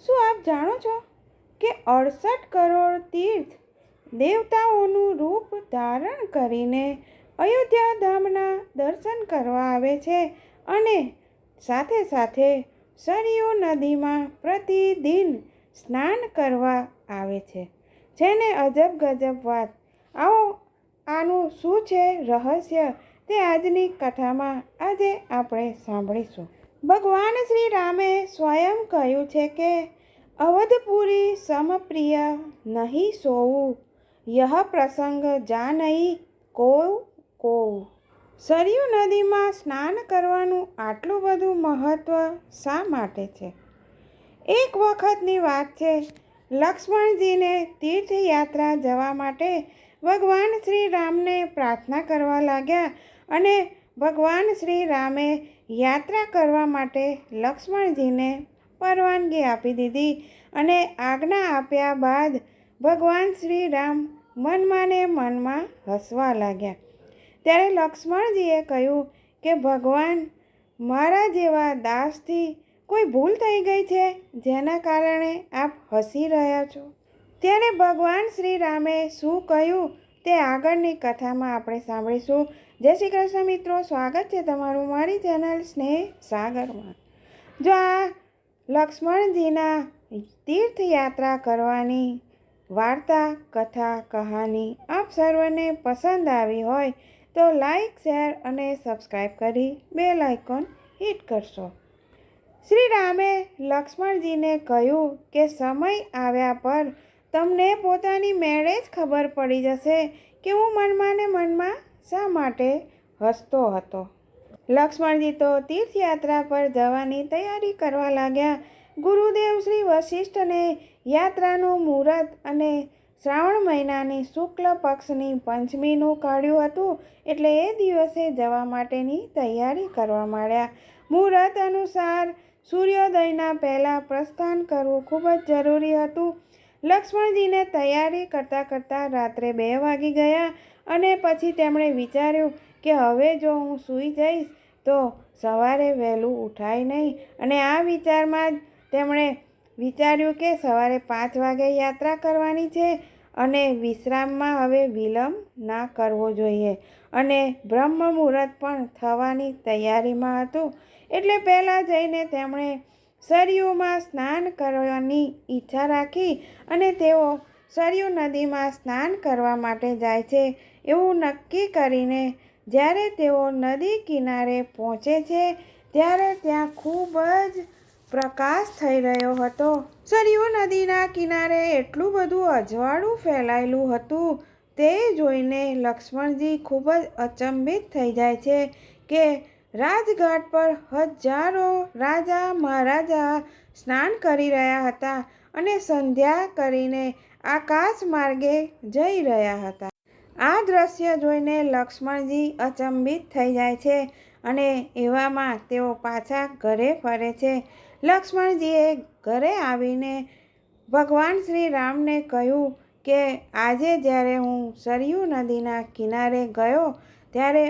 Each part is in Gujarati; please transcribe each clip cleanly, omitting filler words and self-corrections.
શું આપ જાણો છો કે 68 કરોડ તીર્થ દેવતાઓનું રૂપ ધારણ કરીને અયોધ્યા ધામના દર્શન કરવા આવે છે અને સાથે સાથે સરયુ નદીમાં પ્રતિદિન સ્નાન કરવા આવે છે? જેને અજબ ગજબ વાત. આવો આનું શું છે રહસ્ય તે આજની કથામાં આજે આપણે સાંભળીશું. ભગવાન શ્રી રામે સ્વયં કહ્યું છે કે અવધપુરી સમપ્રિય નહીં સોવું, યહ પ્રસંગ જાનઈ કોઉ કોઉ. સરયુ નદીમાં સ્નાન કરવાનું આટલું બધું મહત્વ શા માટે છે? એક વખતની વાત છે, લક્ષ્મણજીને તીર્થયાત્રા જવા માટે ભગવાન શ્રી રામને પ્રાર્થના કરવા લાગ્યા અને ભગવાન શ્રી રામે યાત્રા કરવા માટે લક્ષ્મણજીને પરવાનગી આપી દીધી અને આજ્ઞા આપ્યા બાદ ભગવાન શ્રી રામ મનમાં ને મનમાં હસવા લાગ્યા. ત્યારે લક્ષ્મણજીએ કહ્યું કે ભગવાન, મારા જેવા દાસથી કોઈ ભૂલ થઈ ગઈ છે જેના કારણે આપ હસી રહ્યા છો? ત્યારે ભગવાન શ્રી રામે શું કહ્યું તે આગળની કથામાં આપણે સાંભળીશું. જય શ્રી કૃષ્ણ મિત્રો, સ્વાગત છે તમારું મારી ચેનલ સ્નેહ સાગરમાં. જો આ લક્ષ્મણજીના તીર્થયાત્રા કરવાની વાર્તા, કથા, કહાની આપ સર્વને પસંદ આવી હોય તો લાઈક, શેર અને સબસ્ક્રાઈબ કરી બેલ આઇકોન હિટ કરશો. શ્રી રામે લક્ષ્મણજીને કહ્યું કે સમય આવ્યા પર તમને પોતાની મેળે જ ખબર પડી જશે કે હું મનમાં ને મનમાં શા માટે હસતો હતો. લક્ષ્મણજી તો તીર્થયાત્રા પર જવાની તૈયારી કરવા લાગ્યા. ગુરુદેવ શ્રી વશિષ્ઠને યાત્રાનું મુહૂર્ત અને શ્રાવણ મહિનાની શુક્લ પક્ષની પંચમીનું કાઢ્યું હતું એટલે એ દિવસે જવા માટેની તૈયારી કરવા માંડ્યા. મુહૂર્ત અનુસાર સૂર્યોદયના પહેલાં પ્રસ્થાન કરવું ખૂબ જ જરૂરી હતું. લક્ષ્મણજીને તૈયારી કરતાં કરતાં રાત્રે 2 વાગી ગયા અને પછી તેમણે વિચાર્યું કે હવે જો હું સૂઈ જઈશ તો સવારે વહેલું ઉઠાય નહીં અને આ વિચારમાં જ તેમણે વિચાર્યું કે સવારે 5 વાગે યાત્રા કરવાની છે અને વિશ્રામમાં હવે વિલંબ ના કરવો જોઈએ અને બ્રહ્મ મુહૂર્ત પણ થવાની તૈયારીમાં હતું. એટલે પહેલાં જઈને તેમણે સરયુમાં સ્નાન કરવાની ઈચ્છા રાખી અને તેઓ સરયુ નદીમાં સ્નાન કરવા માટે જાય છે એવું નક્કી કરીને જ્યારે તેઓ નદી કિનારે પહોંચે છે ત્યારે ત્યાં ખૂબ જ પ્રકાશ થઈ રહ્યો હતો. સરયુ નદીના કિનારે એટલું બધું અજવાળું ફેલાયેલું હતું તે જોઈને લક્ષ્મણજી ખૂબ જ અચંબિત થઈ જાય છે કે રાજઘાટ પર હજારો રાજા મહારાજા સ્નાન કરી રહ્યા હતા અને સંધ્યા કરીને આકાશ માર્ગે જઈ રહ્યા હતા. આ દ્રશ્ય જોઈને લક્ષ્મણજી અચંબિત થઈ જાય છે અને એવામાં તેઓ પાછા ઘરે ફરે છે. લક્ષ્મણજીએ ઘરે આવીને ભગવાન શ્રી રામને કહ્યું કે આજે જ્યારે હું સરયુ નદીના કિનારે ગયો ત્યારે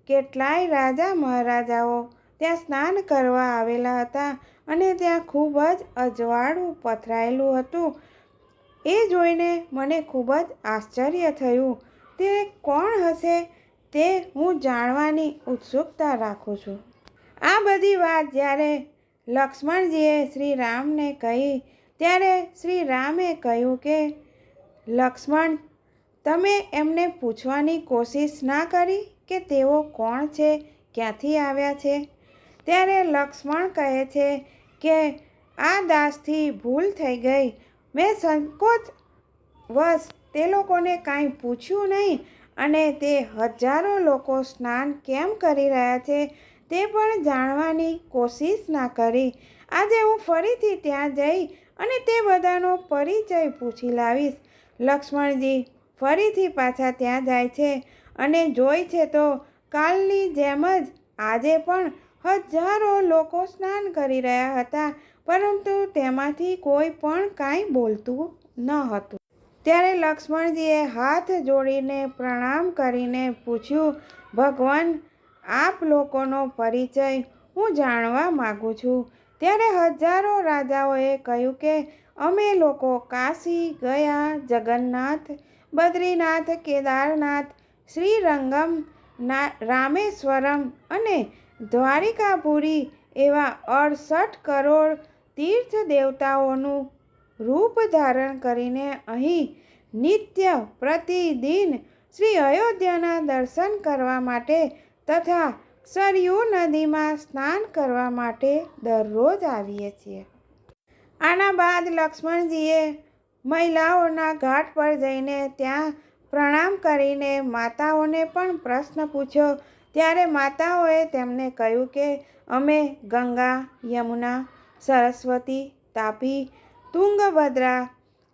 કેટલાય રાજા મહારાજાઓ ત્યાં સ્નાન કરવા આવેલા હતા અને ત્યાં ખૂબ જ અજવાળું પથરાયેલું હતું. એ જોઈને મને ખૂબ જ આશ્ચર્ય થયું. તે કોણ હશે તે હું જાણવાની ઉત્સુકતા રાખું છું. આ બધી વાત જ્યારે લક્ષ્મણજીએ શ્રી રામને કહી ત્યારે શ્રી રામે કહ્યું કે લક્ષ્મણ, તમે એમને પૂછવાની કોશિશ ના કરી કે તેઓ કોણ છે, ક્યાંથી આવ્યા છે? ત્યારે લક્ષ્મણ કહે છે કે આ દાસથી ભૂલ થઈ ગઈ. મેં સંકોચ વશ તે લોકોને કાંઈ પૂછ્યું નહીં અને તે હજારો લોકો સ્નાન કેમ કરી રહ્યા છે તે પણ જાણવાની કોશિશ ના કરી. આજે હું ફરીથી ત્યાં જઈ અને તે બધાનો પરિચય પૂછી લાવીશ. લક્ષ્મણજી ફરીથી પાછા ત્યાં જાય છે અને જોઈ છે તો કાલની જેમ જ આજે પણ હજારો લોકો સ્નાન કરી રહ્યા હતા પરંતુ તેમાંથી કોઈ પણ કાંઈ બોલતું ન હતું. ત્યારે લક્ષ્મણજીએ હાથ જોડીને પ્રણામ કરીને પૂછ્યું, ભગવાન, આપ લોકોનો પરિચય હું જાણવા માગું છું. ત્યારે હજારો રાજાઓએ કહ્યું કે અમે લોકો કાશી ગયા, જગન્નાથ, બદ્રીનાથ, કેદારનાથ, શ્રીરંગમ, રામેશ્વરમ અને દ્વારિકાપુરી એવા 68 કરોડ તીર્થ દેવતાઓનું રૂપ ધારણ કરીને અહીં નિત્ય પ્રતિદિન શ્રી અયોધ્યાના દર્શન કરવા માટે તથા સરયૂ નદીમાં સ્નાન કરવા માટે દરરોજ આવીએ છીએ. આના બાદ લક્ષ્મણજીએ મહિલાઓના ઘાટ પર જઈને ત્યાં પ્રણામ કરીને માતાઓને પણ પ્રશ્ન પૂછ્યો. ત્યારે માતાઓએ તેમને કહ્યું કે અમે ગંગા, યમુના, સરસ્વતી, તાપી, તુંગભદ્રા,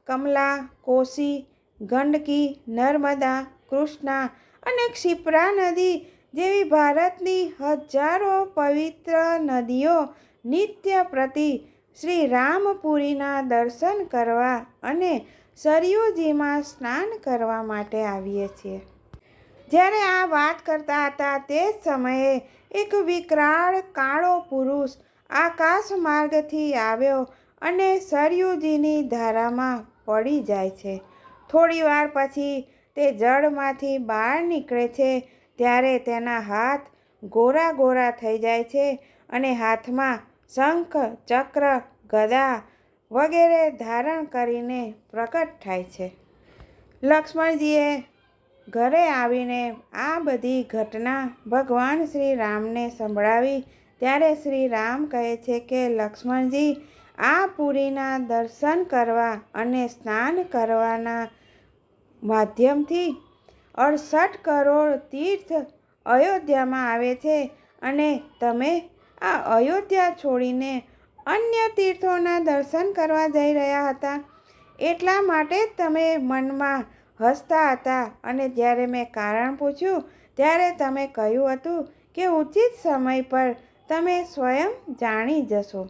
કમલા, કોસી, ગંડકી, નર્મદા, કૃષ્ણા અને ક્ષિપ્રા નદી જેવી ભારતની હજારો પવિત્ર નદીઓ નિત્ય પ્રતિ શ્રી રામપુરીના દર્શન કરવા અને સરયુજીમાં સ્નાન કરવા માટે આવીએ છીએ. જ્યારે આ વાત કરતા હતા તે જ સમયે એક વિકરાળ કાળો પુરુષ આકાશ માર્ગથી આવ્યો અને સરયુજીની ધારામાં પડી જાય છે. થોડીવાર પછી તે જળમાંથી બહાર નીકળે છે. ત્યારે તેના હાથ ગોરા ગોરા થઈ જાય છે અને હાથમાં શંખ, ચક્ર, ગદા વગેરે ધારણ કરીને પ્રકટ થાય છે. લક્ષ્મણજીએ ઘરે આવીને આ બધી ઘટના ભગવાન શ્રી રામને સંભળાવી. ત્યારે શ્રી રામ કહે છે કે લક્ષ્મણજી, આ પુરીના દર્શન કરવા અને સ્નાન કરવાના માધ્યમથી 68 કરોડ તીર્થ અયોધ્યામાં આવે છે અને તમે આ અયોધ્યા છોડીને અન્ય તીર્થોના દર્શન કરવા જઈ રહ્યા હતા. એટલા માટે જ તમે મનમાં હસતા હતા અને જ્યારે મેં કારણ પૂછ્યું ત્યારે તમે કહ્યું હતું કે ઉચિત સમય પર તમે સ્વયં જાણી જશો.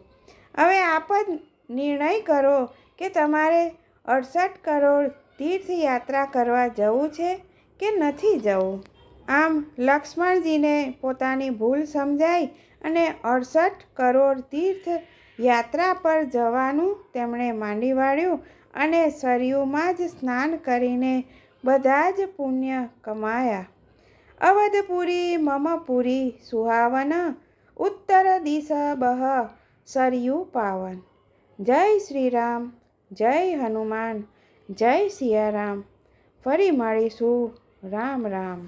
હવે આપ જ નિર્ણય કરો કે તમારે 68 કરોડ તીર્થયાત્રા કરવા જવું છે કે નથી જવું. આમ લક્ષ્મણજીને પોતાની ભૂલ સમજાઈ અને 68 કરોડ તીર્થ યાત્રા પર જવાનું તેમણે માંડી વાળ્યું અને સરયુમાં જ સ્નાન કરીને બધા જ પુણ્ય કમાયા. અવધપુરી મમ પુરી સુહાવન, ઉત્તર દિશ બહ સરયુ પાવન. જય શ્રી રામ, જય હનુમાન, જય સિયારામ. ફરી મળીશું. રામ રામ.